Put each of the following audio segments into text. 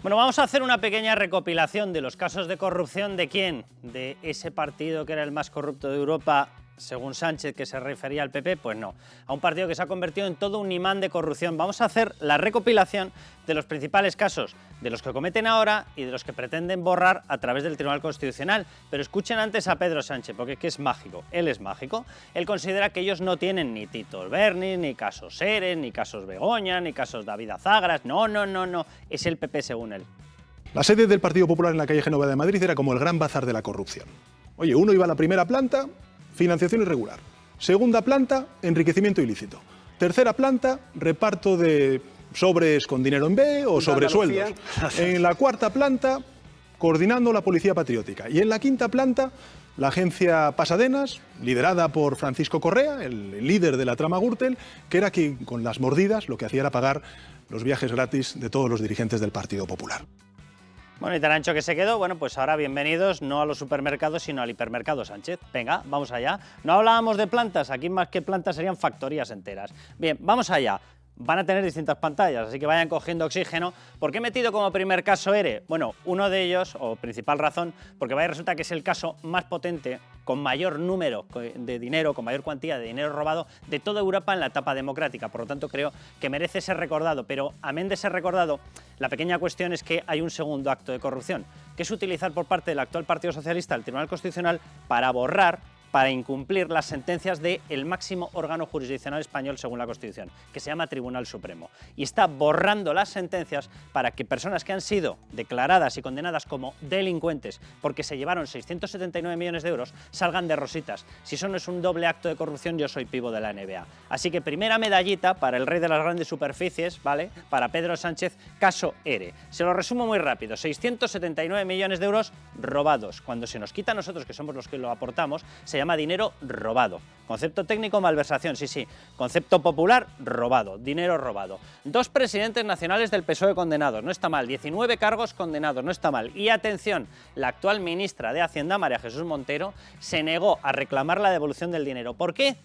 Bueno, vamos a hacer una pequeña recopilación de los casos de corrupción de quién, de ese partido que era el más corrupto de Europa, según Sánchez, que se refería al PP, pues no, a un partido que se ha convertido en todo un imán de corrupción. Vamos a hacer la recopilación de los principales casos, de los que cometen ahora y de los que pretenden borrar a través del Tribunal Constitucional. Pero escuchen antes a Pedro Sánchez, porque es que es mágico, él es mágico. Él considera que ellos no tienen ni Tito Berni, ni casos Eren, ni casos Begoña, ni casos David Azagras. No, es el PP según él. La sede del Partido Popular en la calle Génova de Madrid era como el gran bazar de la corrupción. Oye, uno iba a la primera planta, financiación irregular. Segunda planta, enriquecimiento ilícito. Tercera planta, reparto de sobres con dinero en B o sobresueldos. En la cuarta planta, coordinando la policía patriótica. Y en la quinta planta, la agencia Pasadenas, liderada por Francisco Correa, el líder de la trama Gürtel, que era quien con las mordidas lo que hacía era pagar los viajes gratis de todos los dirigentes del Partido Popular. Bueno, y tan ancho que se quedó, bueno, pues ahora bienvenidos no a los supermercados, sino al hipermercado Sánchez. Venga, vamos allá. No hablábamos de plantas, aquí más que plantas serían factorías enteras. Bien, vamos allá. Van a tener distintas pantallas, así que vayan cogiendo oxígeno. ¿Por qué he metido como primer caso ERE? Bueno, uno de ellos, o principal razón, porque resulta que es el caso más potente, con mayor número de dinero, con mayor cuantía de dinero robado de toda Europa en la etapa democrática. Por lo tanto, creo que merece ser recordado. Pero, amén de ser recordado, la pequeña cuestión es que hay un segundo acto de corrupción, que es utilizar por parte del actual Partido Socialista el Tribunal Constitucional para borrar, para incumplir las sentencias del máximo órgano jurisdiccional español según la Constitución, que se llama Tribunal Supremo. Y está borrando las sentencias para que personas que han sido declaradas y condenadas como delincuentes porque se llevaron 679 millones de euros salgan de rositas. Si eso no es un doble acto de corrupción, yo soy pivo de la NBA. Así que primera medallita para el rey de las grandes superficies, ¿vale? Para Pedro Sánchez, caso ERE. Se lo resumo muy rápido. 679 millones de euros robados. Cuando se nos quita a nosotros, que somos los que lo aportamos, se llama dinero robado. Concepto técnico, malversación, sí. Concepto popular, robado, dinero robado. 2 presidentes nacionales del PSOE condenados, no está mal. 19 cargos condenados, no está mal. Y atención, la actual ministra de Hacienda, María Jesús Montero, se negó a reclamar la devolución del dinero. ¿Por qué?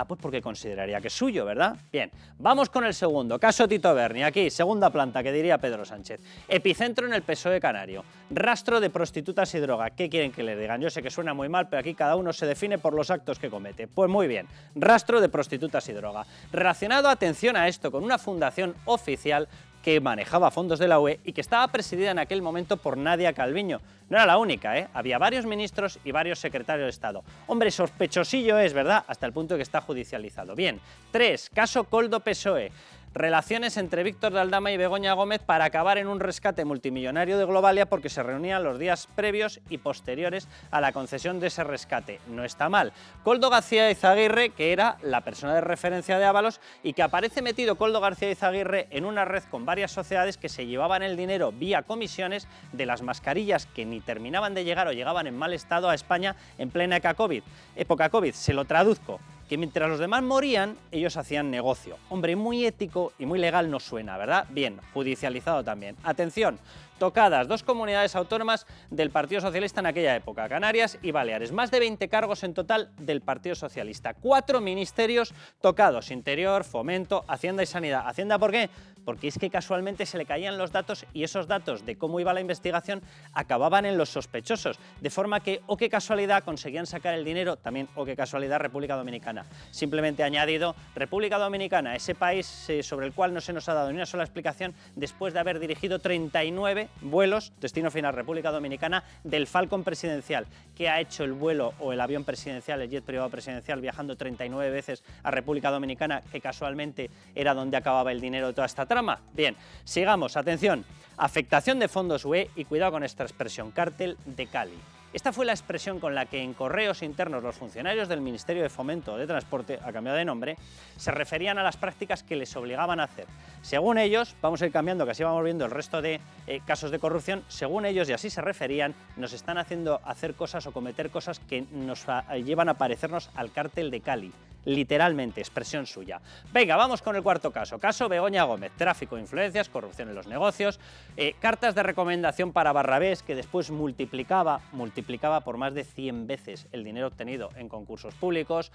Pues porque consideraría que es suyo, ¿verdad? Bien, vamos con el segundo, caso Tito Berni, aquí, segunda planta, que diría Pedro Sánchez. Epicentro en el PSOE canario, rastro de prostitutas y droga. ¿Qué quieren que le digan? Yo sé que suena muy mal, pero aquí cada uno se define por los actos que comete. Pues muy bien, rastro de prostitutas y droga. Relacionado, atención a esto, con una fundación oficial que manejaba fondos de la UE y que estaba presidida en aquel momento por Nadia Calviño. No era la única, ¿eh? Había varios ministros y varios secretarios de Estado. Hombre, sospechosillo es, ¿verdad? Hasta el punto de que está judicializado. Bien, 3. Caso Koldo PSOE. Relaciones entre Víctor de Aldama y Begoña Gómez para acabar en un rescate multimillonario de Globalia porque se reunían los días previos y posteriores a la concesión de ese rescate. No está mal. Koldo García Izaguirre, que era la persona de referencia de Ábalos y que aparece metido Koldo García Izaguirre en una red con varias sociedades que se llevaban el dinero vía comisiones de las mascarillas que ni terminaban de llegar o llegaban en mal estado a España en plena época COVID. Se lo traduzco. Que mientras los demás morían, ellos hacían negocio. Hombre, muy ético y muy legal no suena, ¿verdad? Bien, judicializado también. Atención, tocadas 2 comunidades autónomas del Partido Socialista en aquella época, Canarias y Baleares. Más de 20 cargos en total del Partido Socialista. 4 ministerios tocados, Interior, Fomento, Hacienda y Sanidad. ¿Hacienda por qué? Porque es que casualmente se le caían los datos y esos datos de cómo iba la investigación acababan en los sospechosos. De forma que, oh qué casualidad, conseguían sacar el dinero, también, oh qué casualidad, República Dominicana. Simplemente añadido, República Dominicana, ese país sobre el cual no se nos ha dado ni una sola explicación después de haber dirigido 39 vuelos, destino final República Dominicana, del Falcon presidencial, que ha hecho el vuelo o el avión presidencial, el jet privado presidencial, viajando 39 veces a República Dominicana, que casualmente era donde acababa el dinero de toda esta trama. Bien, sigamos, atención, afectación de fondos UE y cuidado con esta expresión, cártel de Cali. Esta fue la expresión con la que en correos internos los funcionarios del Ministerio de Fomento o de Transporte, a cambio de nombre, se referían a las prácticas que les obligaban a hacer. Según ellos, vamos a ir cambiando, que así vamos viendo el resto de casos de corrupción, según ellos, y así se referían, nos están haciendo hacer cosas o cometer cosas que nos llevan a parecernos al cártel de Cali. literalmente, expresión suya. Venga, vamos con el cuarto caso. Caso Begoña Gómez, tráfico de influencias, corrupción en los negocios, cartas de recomendación para Barrabés, que después multiplicaba por más de 100 veces el dinero obtenido en concursos públicos,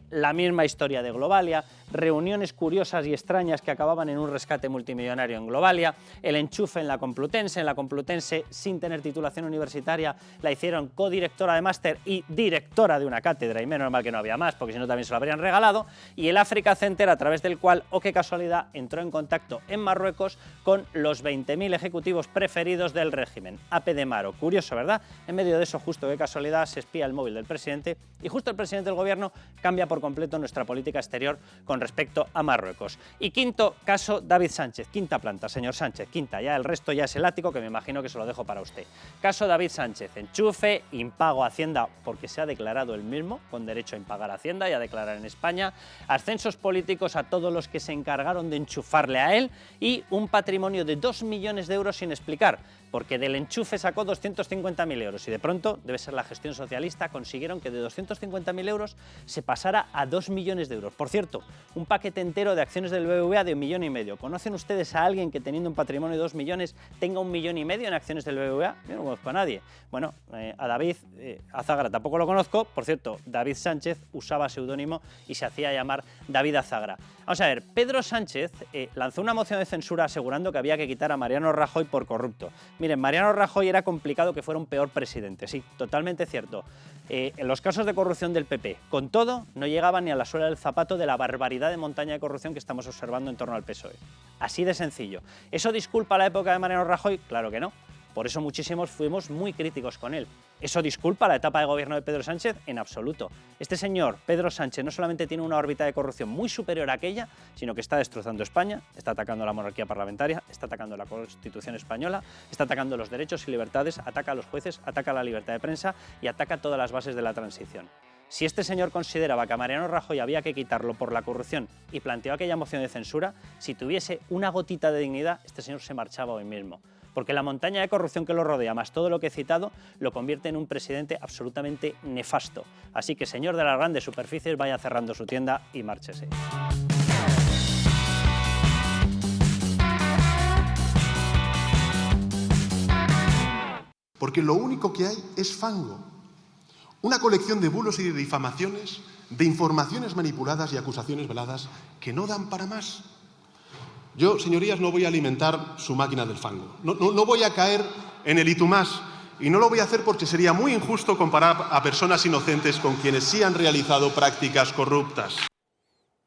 la misma historia de Globalia, reuniones curiosas y extrañas que acababan en un rescate multimillonario en Globalia, el enchufe en la Complutense sin tener titulación universitaria la hicieron codirectora de máster y directora de una cátedra, y menos mal que no había más, porque si no también se lo habrían regalado, y el Africa Center, a través del cual, oh qué casualidad, entró en contacto en Marruecos con los 20.000 ejecutivos preferidos del régimen, AP de Maro. Curioso, ¿verdad? En medio de eso, justo qué casualidad, se espía el móvil del presidente y justo el presidente del gobierno cambia por completo nuestra política exterior con respecto a Marruecos. Y quinto caso, David Sánchez, quinta planta, señor Sánchez, quinta, ya el resto ya es el ático, que me imagino que se lo dejo para usted. Caso David Sánchez, enchufe, impago a Hacienda porque se ha declarado él mismo con derecho a impagar a Hacienda y a declarar en España, ascensos políticos a todos los que se encargaron de enchufarle a él y un patrimonio de 2 millones de euros sin explicar, porque del enchufe sacó 250.000 euros y de pronto, debe ser la gestión socialista, consiguieron que de 250.000 euros se pasara a 2 millones de euros. Por cierto, un paquete entero de acciones del BBVA de 1,5 millones. ¿Conocen ustedes a alguien que teniendo un patrimonio de 2 millones tenga 1,5 millones en acciones del BBVA? Yo no conozco a nadie. Bueno, a David Azagra tampoco lo conozco. Por cierto, David Sánchez usaba seudónimo y se hacía llamar David Azagra. Vamos a ver, Pedro Sánchez lanzó una moción de censura asegurando que había que quitar a Mariano Rajoy por corrupto. Miren, Mariano Rajoy era complicado que fuera un peor presidente, sí, totalmente cierto. En los casos de corrupción del PP, con todo, no llegaba ni a la suela del zapato de la barbaridad de montaña de corrupción que estamos observando en torno al PSOE. Así de sencillo. ¿Eso disculpa la época de Mariano Rajoy? Claro que no. Por eso muchísimos fuimos muy críticos con él. ¿Eso disculpa la etapa de gobierno de Pedro Sánchez? En absoluto. Este señor, Pedro Sánchez, no solamente tiene una órbita de corrupción muy superior a aquella, sino que está destrozando España, está atacando la monarquía parlamentaria, está atacando la Constitución española, está atacando los derechos y libertades, ataca a los jueces, ataca la libertad de prensa y ataca todas las bases de la transición. Si este señor consideraba que a Mariano Rajoy había que quitarlo por la corrupción y planteó aquella moción de censura, si tuviese una gotita de dignidad, este señor se marchaba hoy mismo. Porque la montaña de corrupción que lo rodea, más todo lo que he citado, lo convierte en un presidente absolutamente nefasto. Así que, señor de las grandes superficies, vaya cerrando su tienda y márchese. Porque lo único que hay es fango. Una colección de bulos y de difamaciones, de informaciones manipuladas y acusaciones veladas que no dan para más. Yo, señorías, no voy a alimentar su máquina del fango. No voy a caer en el y tú más. Y no lo voy a hacer porque sería muy injusto comparar a personas inocentes con quienes sí han realizado prácticas corruptas.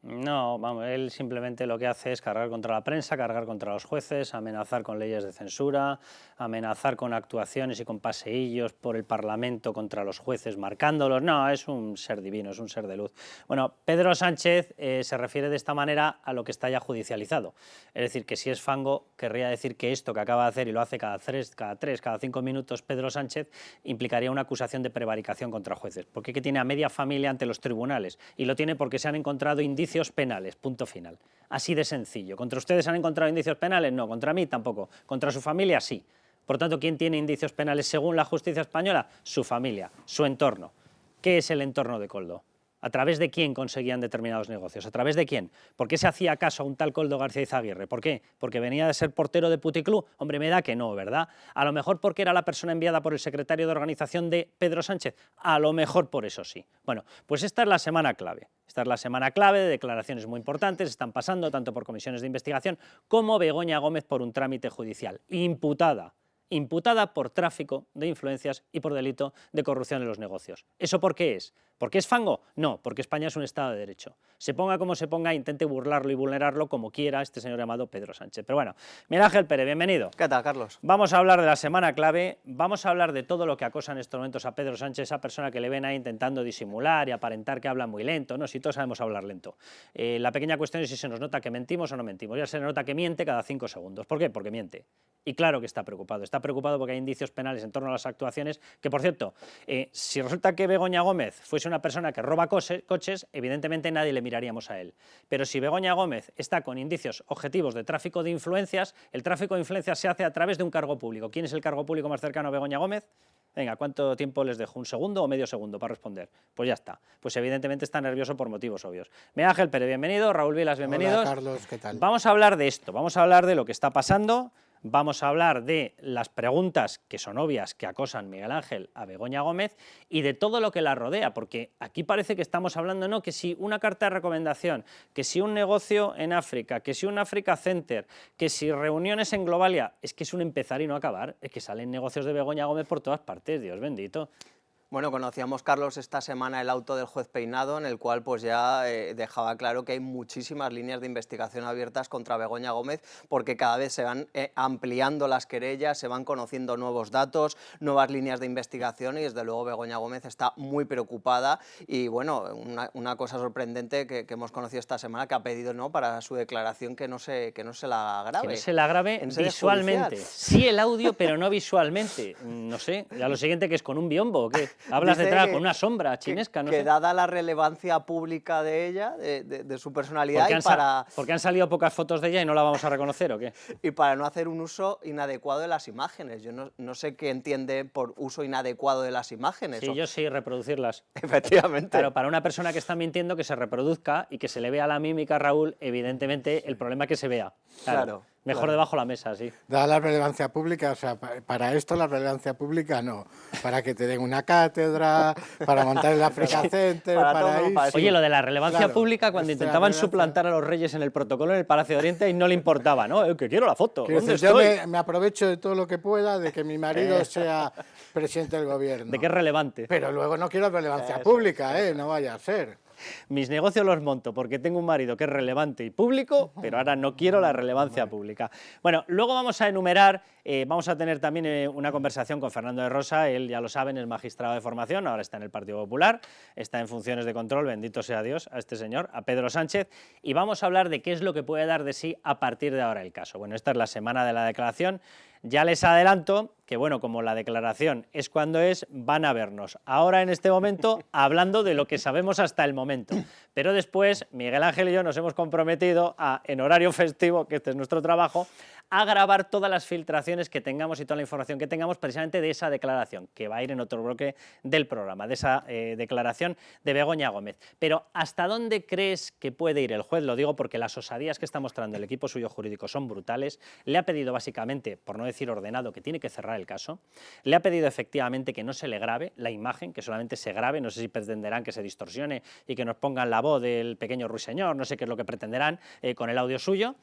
No, vamos, él simplemente lo que hace es cargar contra la prensa, cargar contra los jueces, amenazar con leyes de censura, amenazar con actuaciones y con paseillos por el Parlamento contra los jueces, marcándolos. No, es un ser divino, es un ser de luz. Bueno, Pedro Sánchez se refiere de esta manera a lo que está ya judicializado. Es decir, que si es fango, querría decir que esto que acaba de hacer, y lo hace cada 5 minutos Pedro Sánchez, implicaría una acusación de prevaricación contra jueces. Porque tiene a media familia ante los tribunales, y lo tiene porque se han encontrado indicios penales, punto final. Así de sencillo. ¿Contra ustedes han encontrado indicios penales? No. ¿Contra mí? Tampoco. ¿Contra su familia? Sí. Por tanto, ¿quién tiene indicios penales según la justicia española? Su familia, su entorno. ¿Qué es el entorno de Koldo? ¿A través de quién conseguían determinados negocios? ¿A través de quién? ¿Por qué se hacía caso a un tal Koldo García Izaguirre? ¿Por qué? ¿Porque venía de ser portero de Puticlub? Hombre, me da que no, ¿verdad? A lo mejor porque era la persona enviada por el secretario de organización de Pedro Sánchez. A lo mejor por eso sí. Bueno, pues esta es la semana clave. Esta es la semana clave de declaraciones muy importantes. Están pasando tanto por comisiones de investigación como Begoña Gómez por un trámite judicial. Imputada por tráfico de influencias y por delito de corrupción en los negocios. ¿Eso por qué es? ¿Por qué es fango? No, porque España es un Estado de Derecho. Se ponga como se ponga, intente burlarlo y vulnerarlo como quiera este señor llamado Pedro Sánchez. Pero bueno, Miguel Ángel Pérez, bienvenido. ¿Qué tal, Carlos? Vamos a hablar de la semana clave, vamos a hablar de todo lo que acosa en estos momentos a Pedro Sánchez, esa persona que le ven ahí intentando disimular y aparentar que habla muy lento, no, si todos sabemos hablar lento. La pequeña cuestión es si se nos nota que mentimos o no mentimos. Ya se nota que miente cada 5 segundos. ¿Por qué? Porque miente. Y claro que está preocupado porque hay indicios penales en torno a las actuaciones que, por cierto, si resulta que Begoña Gómez fuese una persona que roba coches, evidentemente nadie le miraríamos a él. Pero si Begoña Gómez está con indicios objetivos de tráfico de influencias, el tráfico de influencias se hace a través de un cargo público. ¿Quién es el cargo público más cercano a Begoña Gómez? Venga, ¿cuánto tiempo les dejo? ¿Un segundo o medio segundo para responder? Pues ya está. Pues evidentemente está nervioso por motivos obvios. Miguel Ángel Pérez, bienvenido. Raúl Vilas, bienvenidos. Hola, Carlos, ¿qué tal? Vamos a hablar de esto, vamos a hablar de lo que está pasando, vamos a hablar de las preguntas que son obvias que acosan Miguel Ángel a Begoña Gómez y de todo lo que la rodea, porque aquí parece que estamos hablando, ¿no?, que si una carta de recomendación, que si un negocio en África, que si un Africa Center, que si reuniones en Globalia, es que es un empezar y no acabar, es que salen negocios de Begoña Gómez por todas partes, Dios bendito. Bueno, conocíamos, Carlos, esta semana el auto del juez Peinado, en el cual pues ya dejaba claro que hay muchísimas líneas de investigación abiertas contra Begoña Gómez, porque cada vez se van ampliando las querellas, se van conociendo nuevos datos, nuevas líneas de investigación y desde luego Begoña Gómez está muy preocupada y bueno, una cosa sorprendente que hemos conocido esta semana, que ha pedido, ¿no?, para su declaración que no se la grabe. Que no se la grabe visualmente. Sí el audio, pero no visualmente. No sé, ya lo siguiente que es con un biombo, ¿o qué? Hablas detrás con una sombra chinesca, no sé. Que dada la relevancia pública de ella, de su personalidad ¿Porque han salido pocas fotos de ella y no la vamos a reconocer o qué? Y para no hacer un uso inadecuado de las imágenes. Yo no sé qué entiende por uso inadecuado de las imágenes. Sí, yo sí, reproducirlas. Efectivamente. Claro, para una persona que está mintiendo, que se reproduzca y que se le vea la mímica, Raúl, evidentemente el problema es que se vea. Claro. Mejor debajo de la mesa, sí. Da la relevancia pública, o sea, para esto la relevancia pública no. Para que te den una cátedra, para montar el Africa Center, para ir... Oye, lo de la relevancia pública, cuando intentaban suplantar a los reyes en el protocolo en el Palacio de Oriente, y no le importaba, ¿no? Que quiero la foto, ¿dónde estoy? Yo me aprovecho de todo lo que pueda de que mi marido sea presidente del gobierno. De que es relevante. Pero luego no quiero relevancia pública, no vaya a ser. Mis negocios los monto porque tengo un marido que es relevante y público, pero ahora no quiero la relevancia pública. Bueno, luego vamos a enumerar, vamos a tener también una conversación con Fernando de Rosa, él ya lo saben, es magistrado de formación, ahora está en el Partido Popular, está en funciones de control, bendito sea Dios, a este señor, a Pedro Sánchez, y vamos a hablar de qué es lo que puede dar de sí a partir de ahora el caso. Bueno, esta es la semana de la declaración. Ya les adelanto que, bueno, como la declaración es cuando es, van a vernos ahora en este momento hablando de lo que sabemos hasta el momento. Pero después Miguel Ángel y yo nos hemos comprometido a, en horario festivo, que este es nuestro trabajo, a grabar todas las filtraciones que tengamos y toda la información que tengamos precisamente de esa declaración, que va a ir en otro bloque del programa, de esa declaración de Begoña Gómez. Pero ¿hasta dónde crees que puede ir el juez? Lo digo porque las osadías que está mostrando el equipo suyo jurídico son brutales. Le ha pedido básicamente, por no decir ordenado, que tiene que cerrar el caso. Le ha pedido efectivamente que no se le grabe la imagen, que solamente se grabe, no sé si pretenderán que se distorsione y que nos pongan la voz del pequeño ruiseñor, no sé qué es lo que pretenderán con el audio suyo.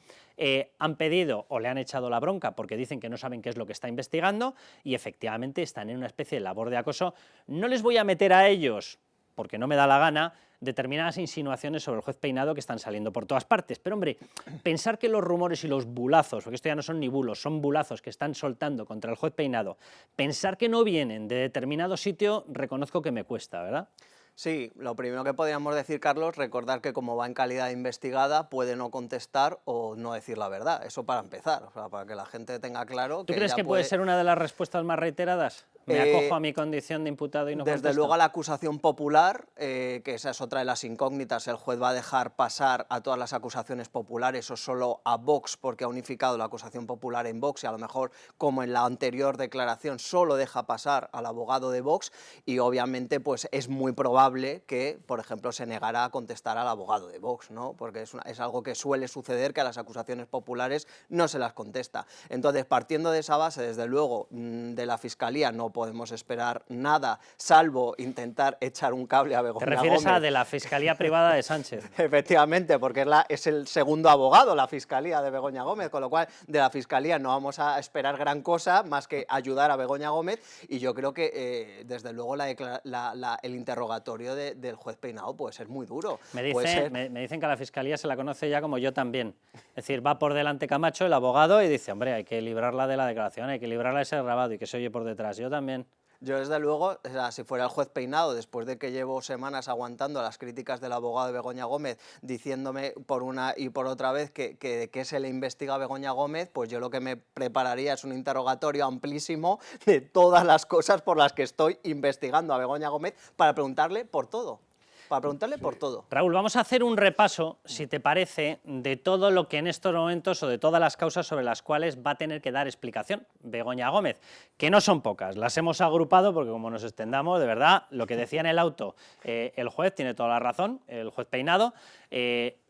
Han pedido o le han echado la bronca porque dicen que no saben qué es lo que está investigando y efectivamente están en una especie de labor de acoso. No les voy a meter a ellos, porque no me da la gana, determinadas insinuaciones sobre el juez Peinado que están saliendo por todas partes. Pero, hombre, pensar que los rumores y los bulazos, porque esto ya no son ni bulos, son bulazos que están soltando contra el juez Peinado, pensar que no vienen de determinado sitio, reconozco que me cuesta, ¿verdad? Sí, lo primero que podríamos decir, Carlos, recordar que como va en calidad de investigada, puede no contestar o no decir la verdad. Eso para empezar, o sea, para que la gente tenga claro que ¿Tú crees que puede ser una de las respuestas más reiteradas? ¿Me acojo a mi condición de imputado y no contesto? Desde luego a la acusación popular, que esa es otra de las incógnitas, el juez va a dejar pasar a todas las acusaciones populares o solo a Vox, porque ha unificado la acusación popular en Vox y a lo mejor, como en la anterior declaración, solo deja pasar al abogado de Vox y obviamente pues es muy probable que, por ejemplo, se negara a contestar al abogado de Vox, ¿no? Porque es algo que suele suceder, que a las acusaciones populares no se las contesta. Entonces, partiendo de esa base, desde luego, de la Fiscalía no podemos esperar nada, salvo intentar echar un cable a Begoña Gómez. ¿Te refieres a de la Fiscalía Privada de Sánchez? Efectivamente, porque es el segundo abogado, la Fiscalía de Begoña Gómez, con lo cual de la Fiscalía no vamos a esperar gran cosa más que ayudar a Begoña Gómez y yo creo que, desde luego, el interrogatorio del juez Peinado puede ser muy duro. Me dicen que a la Fiscalía se la conoce ya como yo también. Es decir, va por delante Camacho, el abogado, y dice, hombre, hay que librarla de la declaración, hay que librarla de ese grabado y que se oye por detrás. Yo también. Yo, desde luego, o sea, si fuera el juez Peinado, después de que llevo semanas aguantando las críticas del abogado de Begoña Gómez, diciéndome por una y por otra vez que se le investiga a Begoña Gómez, pues yo lo que me prepararía es un interrogatorio amplísimo de todas las cosas por las que estoy investigando a Begoña Gómez para preguntarle por todo. Para preguntarle por todo. Raúl, vamos a hacer un repaso, si te parece, de todo lo que en estos momentos o de todas las causas sobre las cuales va a tener que dar explicación Begoña Gómez, que no son pocas. Las hemos agrupado porque como nos extendamos, de verdad, lo que decía en el auto el juez tiene toda la razón, el juez Peinado.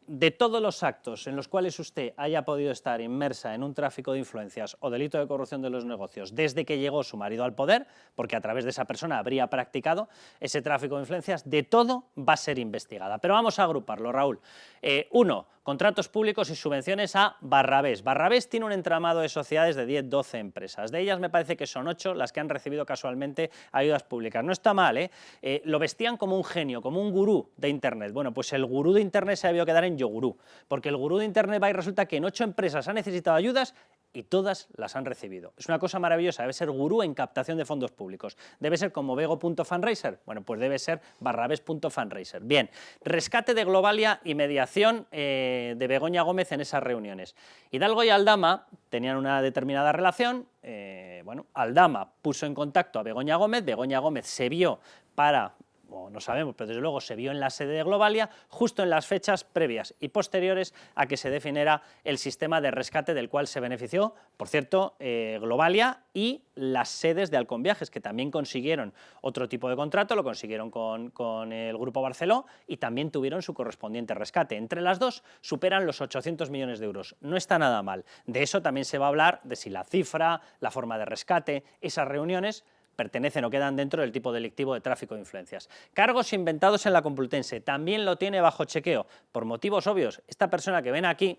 De todos los actos en los cuales usted haya podido estar inmersa en un tráfico de influencias o delito de corrupción de los negocios desde que llegó su marido al poder, porque a través de esa persona habría practicado ese tráfico de influencias, de todo va a ser investigada. Pero vamos a agruparlo, Raúl. 1. Contratos públicos y subvenciones a Barrabés. Barrabés tiene un entramado de sociedades de 10-12 empresas. De ellas me parece que son 8 las que han recibido casualmente ayudas públicas. No está mal, ¿eh? Lo vestían como un genio, como un gurú de Internet. Bueno, pues el gurú de Internet se ha debido quedar en yogurú, porque el gurú de Internet va y resulta que en 8 empresas ha necesitado ayudas y todas las han recibido. Es una cosa maravillosa, debe ser gurú en captación de fondos públicos. Debe ser como Bego.Fundraiser, bueno, pues debe ser Barrabés.Fundraiser. Bien, rescate de Globalia y mediación de Begoña Gómez en esas reuniones. Hidalgo y Aldama tenían una determinada relación, bueno, Aldama puso en contacto a Begoña Gómez se vio para... o no sabemos, pero desde luego se vio en la sede de Globalia justo en las fechas previas y posteriores a que se definiera el sistema de rescate del cual se benefició, por cierto, Globalia y las sedes de Halcón Viajes, que también consiguieron otro tipo de contrato, lo consiguieron con el Grupo Barceló y también tuvieron su correspondiente rescate. Entre las dos superan los 800 millones de euros. No está nada mal. De eso también se va a hablar, de si la cifra, la forma de rescate, esas reuniones pertenecen o quedan dentro del tipo delictivo de tráfico de influencias. Cargos inventados en la Complutense, también lo tiene bajo chequeo, por motivos obvios. Esta persona que ven aquí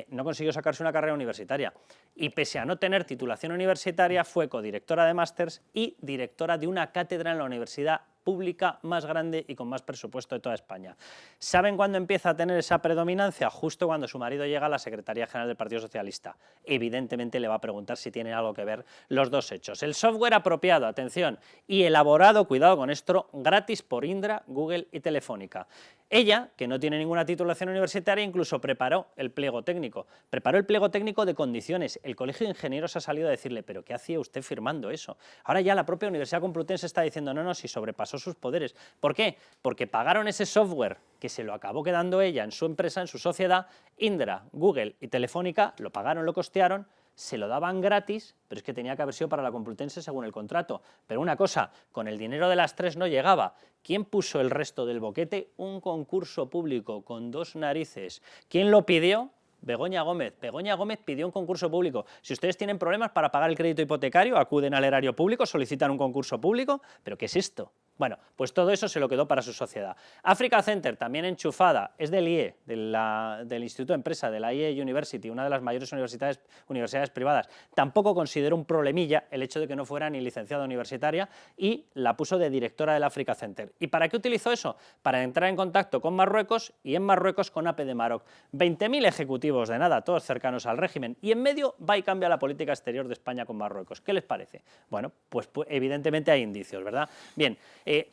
no consiguió sacarse una carrera universitaria y pese a no tener titulación universitaria fue codirectora de másters y directora de una cátedra en la universidad pública más grande y con más presupuesto de toda España. ¿Saben cuándo empieza a tener esa predominancia? Justo cuando su marido llega a la Secretaría General del Partido Socialista. Evidentemente le va a preguntar si tienen algo que ver los dos hechos. El software apropiado, atención, y elaborado, cuidado con esto, gratis por Indra, Google y Telefónica. Ella, que no tiene ninguna titulación universitaria, incluso preparó el pliego técnico. Preparó el pliego técnico de condiciones. El Colegio de Ingenieros ha salido a decirle, ¿pero qué hacía usted firmando eso? Ahora ya la propia Universidad Complutense está diciendo, no, si sobrepasó sus poderes. ¿Por qué? Porque pagaron ese software que se lo acabó quedando ella en su empresa, en su sociedad, Indra, Google y Telefónica, lo pagaron, lo costearon, se lo daban gratis, pero es que tenía que haber sido para la Complutense según el contrato. Pero una cosa, con el dinero de las 3 no llegaba. ¿Quién puso el resto del boquete? Un concurso público con 2 narices. ¿Quién lo pidió? Begoña Gómez. Begoña Gómez pidió un concurso público. Si ustedes tienen problemas para pagar el crédito hipotecario, acuden al erario público, solicitan un concurso público. ¿Pero qué es esto? Bueno, pues todo eso se lo quedó para su sociedad. Africa Center, también enchufada, es del IE, del Instituto de Empresa, de la IE University, una de las mayores universidades privadas. Tampoco consideró un problemilla el hecho de que no fuera ni licenciada universitaria y la puso de directora del Africa Center. ¿Y para qué utilizó eso? Para entrar en contacto con Marruecos y en Marruecos con AP de Maroc. 20.000 ejecutivos de nada, todos cercanos al régimen. Y en medio va y cambia la política exterior de España con Marruecos. ¿Qué les parece? Bueno, pues evidentemente hay indicios, ¿verdad? Bien.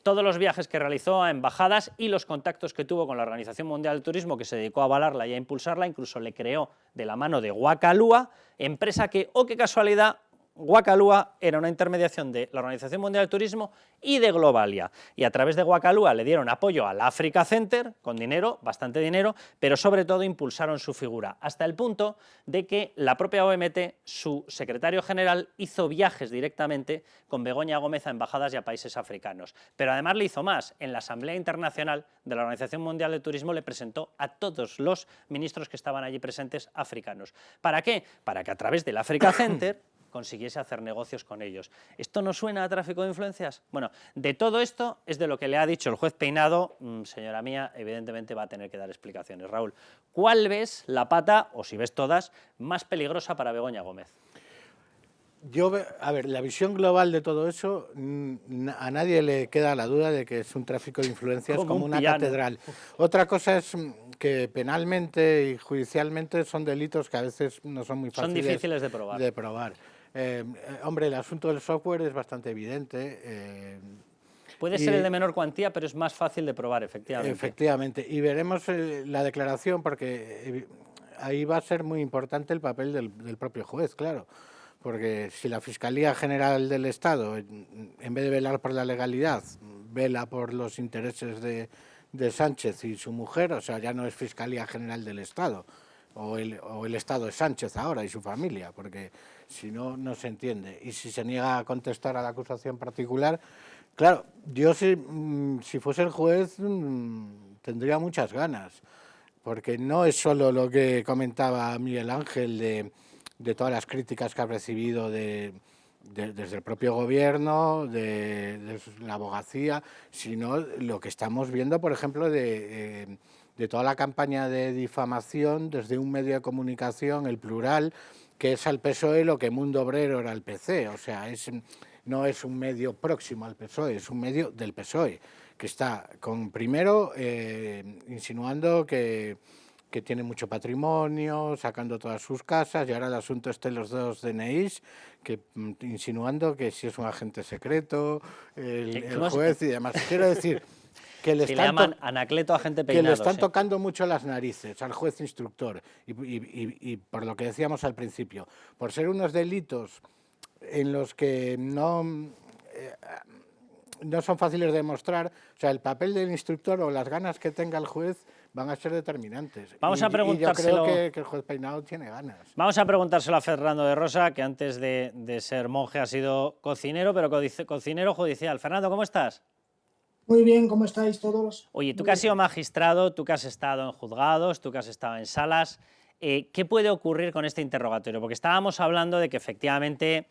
Todos los viajes que realizó a embajadas y los contactos que tuvo con la Organización Mundial del Turismo, que se dedicó a avalarla y a impulsarla, incluso le creó de la mano de Guacalúa, empresa que, oh qué casualidad, Guacalúa era una intermediación de la Organización Mundial del Turismo y de Globalia. Y a través de Guacalúa le dieron apoyo al Africa Center, con dinero, bastante dinero, pero sobre todo impulsaron su figura, hasta el punto de que la propia OMT, su secretario general, hizo viajes directamente con Begoña Gómez a embajadas y a países africanos. Pero además le hizo más. En la Asamblea Internacional de la Organización Mundial del Turismo le presentó a todos los ministros que estaban allí presentes africanos. ¿Para qué? Para que a través del Africa Center consiguiese hacer negocios con ellos. ¿Esto no suena a tráfico de influencias? Bueno, de todo esto es de lo que le ha dicho el juez Peinado. Señora mía, evidentemente va a tener que dar explicaciones. Raúl, ¿cuál ves la pata, o si ves todas, más peligrosa para Begoña Gómez? A ver, la visión global de todo eso, a nadie le queda la duda de que es un tráfico de influencias como una catedral. Otra cosa es que penalmente y judicialmente son delitos que a veces no son muy fáciles son difíciles de probar. Hombre, el asunto del software es bastante evidente. Puede ser el de menor cuantía, pero es más fácil de probar, efectivamente. Efectivamente. Y veremos la declaración, porque ahí va a ser muy importante el papel del propio juez, claro. Porque si la Fiscalía General del Estado, en vez de velar por la legalidad, vela por los intereses de Sánchez y su mujer, o sea, ya no es Fiscalía General del Estado, o el Estado es Sánchez ahora y su familia, porque si no, no se entiende. Y si se niega a contestar a la acusación particular, claro, yo si fuese el juez tendría muchas ganas, porque no es solo lo que comentaba Miguel Ángel de todas las críticas que ha recibido desde el propio gobierno, de la abogacía, sino lo que estamos viendo, por ejemplo, de toda la campaña de difamación desde un medio de comunicación, El Plural, que es al PSOE lo que Mundo Obrero era al PC, o sea, no es un medio próximo al PSOE, es un medio del PSOE, que está primero insinuando que tiene mucho patrimonio, sacando todas sus casas, y ahora el asunto de los 2 DNIs, insinuando que si es un agente secreto, el juez y demás. Quiero decir que le llaman Anacleto agente Peinado. Que le están tocando mucho las narices al juez instructor, y por lo que decíamos al principio, por ser unos delitos en los que no son fáciles de demostrar, o sea, el papel del instructor o las ganas que tenga el juez van a ser determinantes. Vamos a preguntárselo. Y yo creo que el juez Peinado tiene ganas. Vamos a preguntárselo a Fernando de Rosa, que antes de ser monje ha sido cocinero, pero cocinero judicial. Fernando, ¿cómo estás? Muy bien, ¿cómo estáis todos? Oye, tú que has sido magistrado, tú que has estado en juzgados, tú que has estado en salas, ¿qué puede ocurrir con este interrogatorio? Porque estábamos hablando de que efectivamente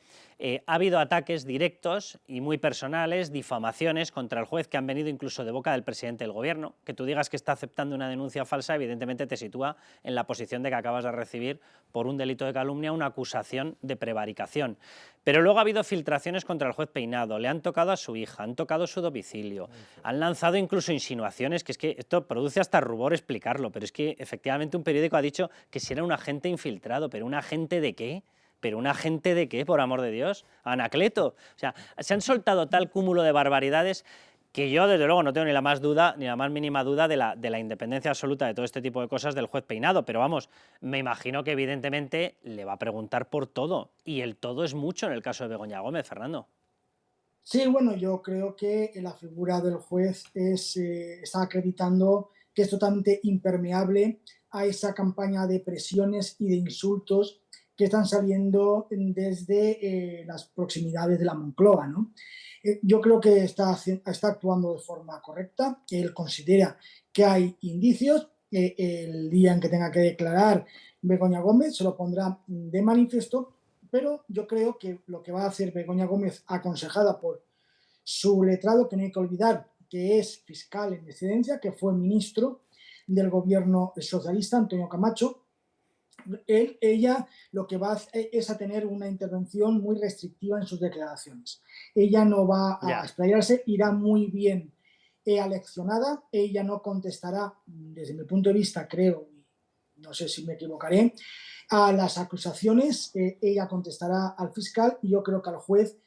ha habido ataques directos y muy personales, difamaciones contra el juez que han venido incluso de boca del presidente del gobierno. Que tú digas que está aceptando una denuncia falsa, evidentemente te sitúa en la posición de que acabas de recibir por un delito de calumnia una acusación de prevaricación. Pero luego ha habido filtraciones contra el juez Peinado, le han tocado a su hija, han tocado su domicilio, han lanzado incluso insinuaciones, que es que esto produce hasta rubor explicarlo, pero es que efectivamente un periódico ha dicho que si era un agente infiltrado, pero ¿un agente de qué? ¿Pero un agente de qué, por amor de Dios? Anacleto. O sea, se han soltado tal cúmulo de barbaridades que yo, desde luego, no tengo ni la más duda, ni la más mínima duda de la independencia absoluta de todo este tipo de cosas del juez Peinado. Pero vamos, me imagino que evidentemente le va a preguntar por todo. Y el todo es mucho en el caso de Begoña Gómez, Fernando. Sí, bueno, yo creo que la figura del juez está acreditando que es totalmente impermeable a esa campaña de presiones y de insultos que están saliendo desde las proximidades de la Moncloa, ¿no? Yo creo que está actuando de forma correcta. Él considera que hay indicios. El día en que tenga que declarar Begoña Gómez se lo pondrá de manifiesto, pero yo creo que lo que va a hacer Begoña Gómez, aconsejada por su letrado, que no hay que olvidar que es fiscal en excedencia, que fue ministro del gobierno socialista, Antonio Camacho, ella lo que va es a tener una intervención muy restrictiva en sus declaraciones. Ella no va a explayarse, irá muy bien aleccionada, ella no contestará, desde mi punto de vista, creo, no sé si me equivocaré, a las acusaciones, ella contestará al fiscal y yo creo que al juez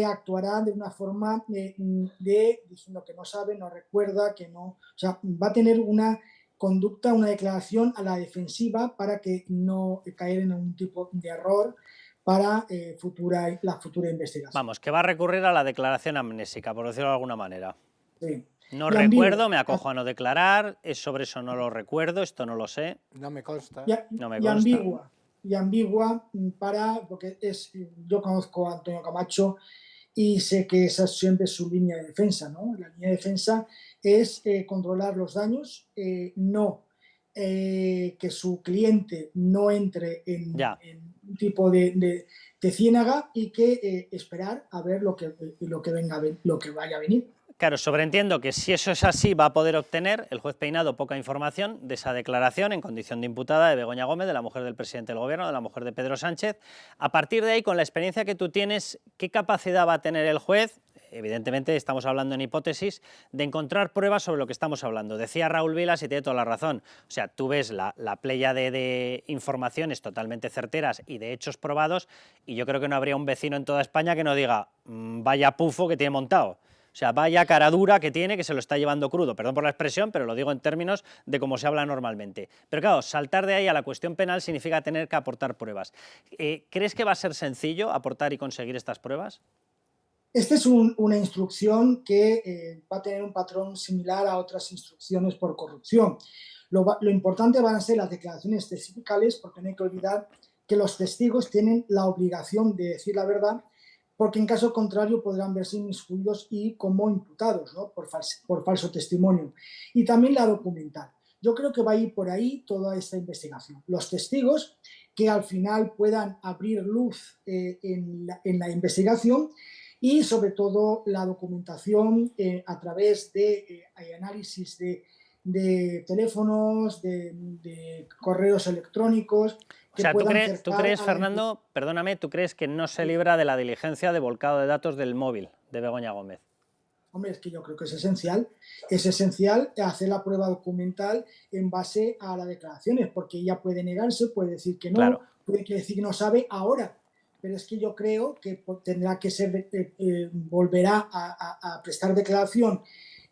actuará de una forma diciendo que no sabe, no recuerda, que no, o sea, va a tener una conducta, una declaración a la defensiva para que no caer en un tipo de error para la futura investigación. Vamos, que va a recurrir a la declaración amnésica, por decirlo de alguna manera. Sí. No recuerdo, me acojo a no declarar, sobre eso no lo recuerdo, esto no lo sé. No me consta. No me consta. Y ambigua porque yo conozco a Antonio Camacho y sé que esa siempre es su línea de defensa, ¿no? La línea de defensa es controlar los daños, que su cliente no entre en un tipo de ciénaga y que esperar a ver lo que vaya a venir. Claro, sobreentiendo que si eso es así va a poder obtener el juez Peinado poca información de esa declaración en condición de imputada de Begoña Gómez, de la mujer del presidente del gobierno, de la mujer de Pedro Sánchez. A partir de ahí, con la experiencia que tú tienes, ¿qué capacidad va a tener el juez? evidentemente estamos hablando en hipótesis, de encontrar pruebas sobre lo que estamos hablando. Decía Raúl Vilas y tiene toda la razón. O sea, tú ves la playa de informaciones totalmente certeras y de hechos probados, y yo creo que no habría un vecino en toda España que no diga vaya pufo que tiene montado. O sea, vaya cara dura que tiene, que se lo está llevando crudo. Perdón por la expresión, pero lo digo en términos de cómo se habla normalmente. Pero claro, saltar de ahí a la cuestión penal significa tener que aportar pruebas. ¿Crees que va a ser sencillo aportar y conseguir estas pruebas? Esta es una instrucción que va a tener un patrón similar a otras instrucciones por corrupción. Lo importante van a ser las declaraciones testificales, porque no hay que olvidar que los testigos tienen la obligación de decir la verdad, porque en caso contrario podrán verse inmiscuidos y como imputados, ¿no? por falso testimonio. Y también la documental. Yo creo que va a ir por ahí toda esta investigación. Los testigos que al final puedan abrir luz en la investigación, y sobre todo la documentación a través de análisis de teléfonos, de correos electrónicos, O que sea, ¿tú puedan crees, Fernando, perdóname, tú crees que no se libra de la diligencia de volcado de datos del móvil de Begoña Gómez? Hombre, es que yo creo que es esencial hacer la prueba documental en base a las declaraciones, porque ella puede negarse, puede decir que no, Claro. puede decir que no sabe ahora, pero es que yo creo que tendrá que ser, volverá a prestar declaración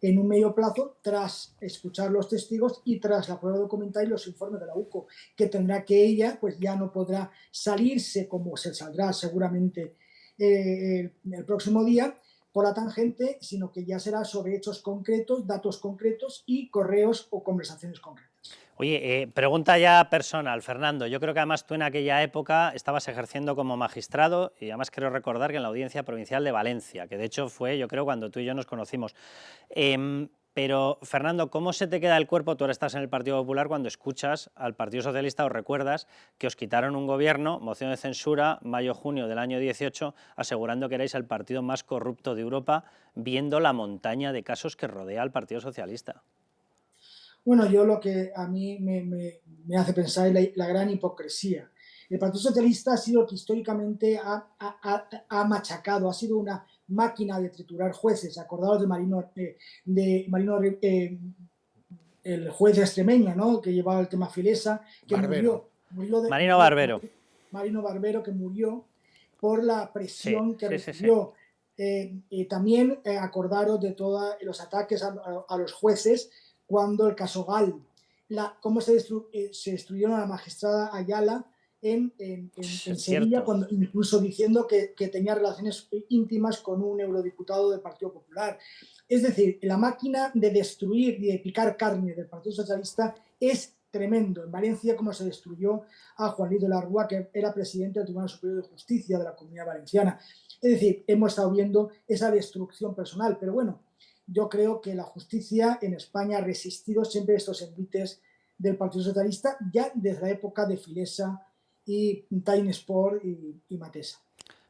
en un medio plazo tras escuchar los testigos y tras la prueba documental y los informes de la UCO, que tendrá que ella, pues ya no podrá salirse como se saldrá seguramente el próximo día por la tangente, sino que ya será sobre hechos concretos, datos concretos y correos o conversaciones concretas. Oye, pregunta ya personal, Fernando. Yo creo que además tú en aquella época estabas ejerciendo como magistrado y además creo recordar que en la Audiencia Provincial de Valencia, que de hecho fue, yo creo, cuando tú y yo nos conocimos. Pero, Fernando, ¿cómo se te queda el cuerpo? Tú ahora estás en el Partido Popular cuando escuchas al Partido Socialista, os recuerdas que os quitaron un gobierno, moción de censura, mayo-junio del año 18, asegurando que erais el partido más corrupto de Europa, viendo la montaña de casos que rodea al Partido Socialista. Bueno, yo lo que a mí me hace pensar es la gran hipocresía. El Partido Socialista ha sido el que históricamente ha machacado, ha sido una máquina de triturar jueces. Acordados de Marino, el juez extremeño, ¿no? Que llevaba el tema Filesa, que Barbero. Marino Barbero. Marino Barbero, que murió por la presión que Sí. recibió. También acordaros de todos los ataques a los jueces cuando el caso Gal, cómo se destruyeron a la magistrada Ayala en Sevilla, cuando, incluso diciendo que tenía relaciones íntimas con un eurodiputado del Partido Popular. Es decir, la máquina de destruir y de picar carne del Partido Socialista es tremendo. En Valencia, como se destruyó a Juanito de la Rúa, que era presidente del Tribunal Superior de Justicia de la Comunidad Valenciana. Es decir, hemos estado viendo esa destrucción personal, pero bueno, yo creo que la justicia en España ha resistido siempre estos envites del Partido Socialista, ya desde la época de Filesa y Time Sport y Matesa.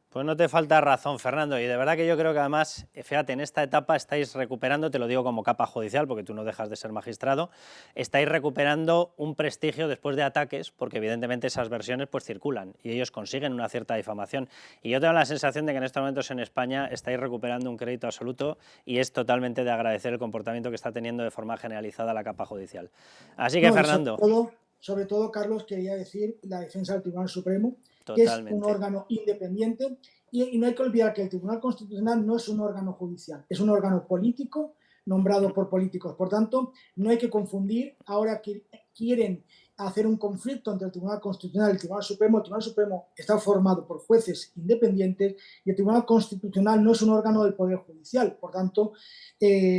Pues no te falta razón, Fernando, y de verdad que yo creo que además, fíjate, en esta etapa estáis recuperando, te lo digo como capa judicial, porque tú no dejas de ser magistrado, estáis recuperando un prestigio después de ataques, porque evidentemente esas versiones pues circulan y ellos consiguen una cierta difamación. Y yo tengo la sensación de que en estos momentos en España estáis recuperando un crédito absoluto y es totalmente de agradecer el comportamiento que está teniendo de forma generalizada la capa judicial. Así que, Fernando... Sobre todo, Carlos, quería decir la defensa del Tribunal Supremo, Totalmente. Que es un órgano independiente y no hay que olvidar que el Tribunal Constitucional no es un órgano judicial, es un órgano político nombrado por políticos. Por tanto, no hay que confundir. Ahora que quieren hacer un conflicto entre el Tribunal Constitucional y el Tribunal Supremo. El Tribunal Supremo está formado por jueces independientes y el Tribunal Constitucional no es un órgano del Poder Judicial, por tanto,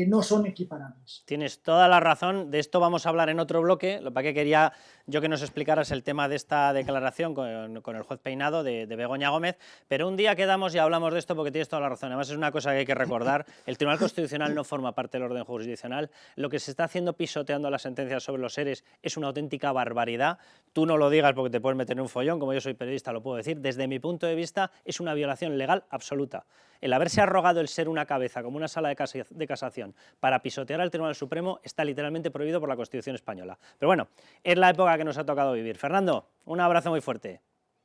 no son equiparables. Tienes toda la razón, de esto vamos a hablar en otro bloque, lo que quería yo que nos explicaras el tema de esta declaración con el juez Peinado de Begoña Gómez, pero un día quedamos y hablamos de esto porque tienes toda la razón. Además es una cosa que hay que recordar, el Tribunal Constitucional no forma parte del orden jurisdiccional, lo que se está haciendo pisoteando las sentencias sobre los ERES es una auténtica barbaridad. Tú no lo digas porque te puedes meter en un follón, como yo soy periodista lo puedo decir, desde mi punto de vista es una violación legal absoluta. El haberse arrogado el ser una cabeza como una sala de casación para pisotear al Tribunal Supremo está literalmente prohibido por la Constitución española. Pero bueno, es la época que nos ha tocado vivir. Fernando, un abrazo muy fuerte.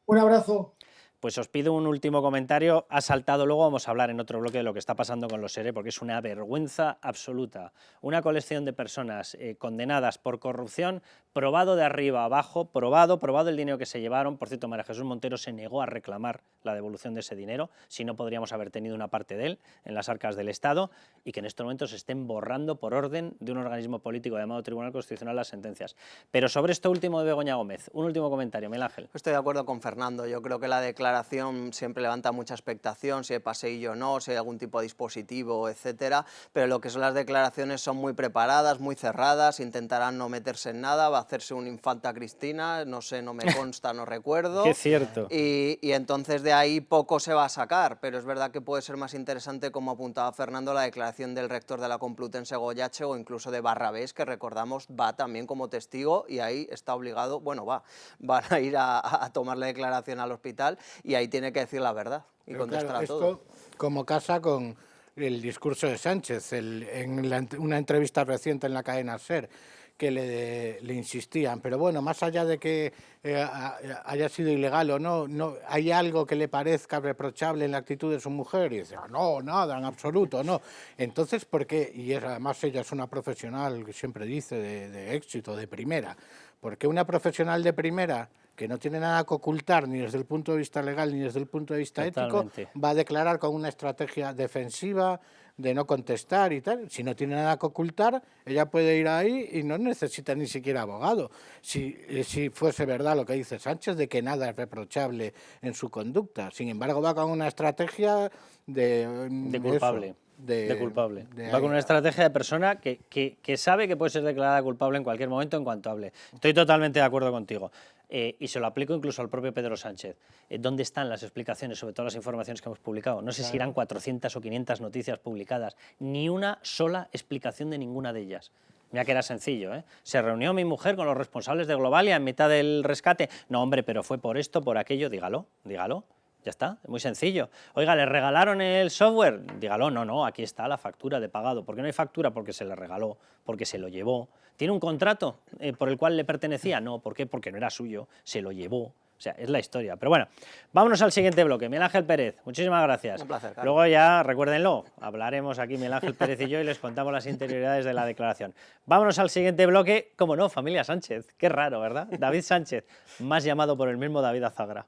Un abrazo. pues os pido un último comentario. Ha saltado, luego vamos a hablar en otro bloque de lo que está pasando con los ERE, porque es una vergüenza absoluta. Una colección de personas condenadas por corrupción, probado de arriba a abajo, probado el dinero que se llevaron. Por cierto, María Jesús Montero se negó a reclamar la devolución de ese dinero, si no podríamos haber tenido una parte de él en las arcas del Estado, y que en estos momentos se estén borrando por orden de un organismo político llamado Tribunal Constitucional las sentencias. Pero sobre esto último de Begoña Gómez, un último comentario, Miguel Ángel. Estoy de acuerdo con Fernando. Yo creo que la declaración siempre levanta mucha expectación, si hay paseillo o no, si hay algún tipo de dispositivo, etcétera, pero lo que son las declaraciones son muy preparadas, muy cerradas, intentarán no meterse en nada, va a hacerse un infanta Cristina, no sé, no me consta, no recuerdo. Qué cierto. Y entonces de ahí poco se va a sacar, pero es verdad que puede ser más interesante, como apuntaba Fernando, la declaración del rector de la Complutense Goyache o incluso de Barrabés, que recordamos va también como testigo y ahí está obligado, bueno, van a ir a tomar la declaración al hospital y ahí tiene que decir la verdad y Pero contestar claro, a esto todo. como casa con el discurso de Sánchez, una entrevista reciente en la cadena SER, que le insistían, pero bueno, más allá de que haya sido ilegal o no, ¿hay algo que le parezca reprochable en la actitud de su mujer? Y dice, no, nada, en absoluto, no. Entonces, ¿por qué? Y además ella es una profesional, que siempre dice, de éxito, de primera. ¿Por qué una profesional de primera, que no tiene nada que ocultar ni desde el punto de vista legal ni desde el punto de vista Totalmente. ético, va a declarar con una estrategia defensiva de no contestar y tal? Si no tiene nada que ocultar, ella puede ir ahí y no necesita ni siquiera abogado. Si fuese verdad lo que dice Sánchez, de que nada es reprochable en su conducta. Sin embargo, va con una estrategia De culpable. Eso, de culpable. de Va con una estrategia de persona que sabe que puede ser declarada culpable en cualquier momento en cuanto hable. Estoy totalmente de acuerdo contigo. Y se lo aplico incluso al propio Pedro Sánchez. ¿Dónde están las explicaciones sobre todas las informaciones que hemos publicado? No sé si irán 400 o 500 noticias publicadas. Ni una sola explicación de ninguna de ellas. Mira que era sencillo, ¿eh? Se reunió mi mujer con los responsables de Globalia en mitad del rescate. No, hombre, pero fue por esto, por aquello. Dígalo. Ya está, es muy sencillo. Oiga, ¿le regalaron el software? Dígalo, no, aquí está la factura de pagado. ¿Por qué no hay factura? Porque se le regaló, porque se lo llevó. ¿Tiene un contrato por el cual le pertenecía? No, ¿por qué? Porque no era suyo, se lo llevó. O sea, es la historia. Pero bueno, vámonos al siguiente bloque. Miguel Ángel Pérez, muchísimas gracias. Un placer, Carlos. Luego ya, recuérdenlo, hablaremos aquí Miguel Ángel Pérez y yo y les contamos las interioridades de la declaración. Vámonos al siguiente bloque. Cómo no, familia Sánchez. Qué raro, ¿verdad? David Sánchez, más llamado por el mismo David Azagra.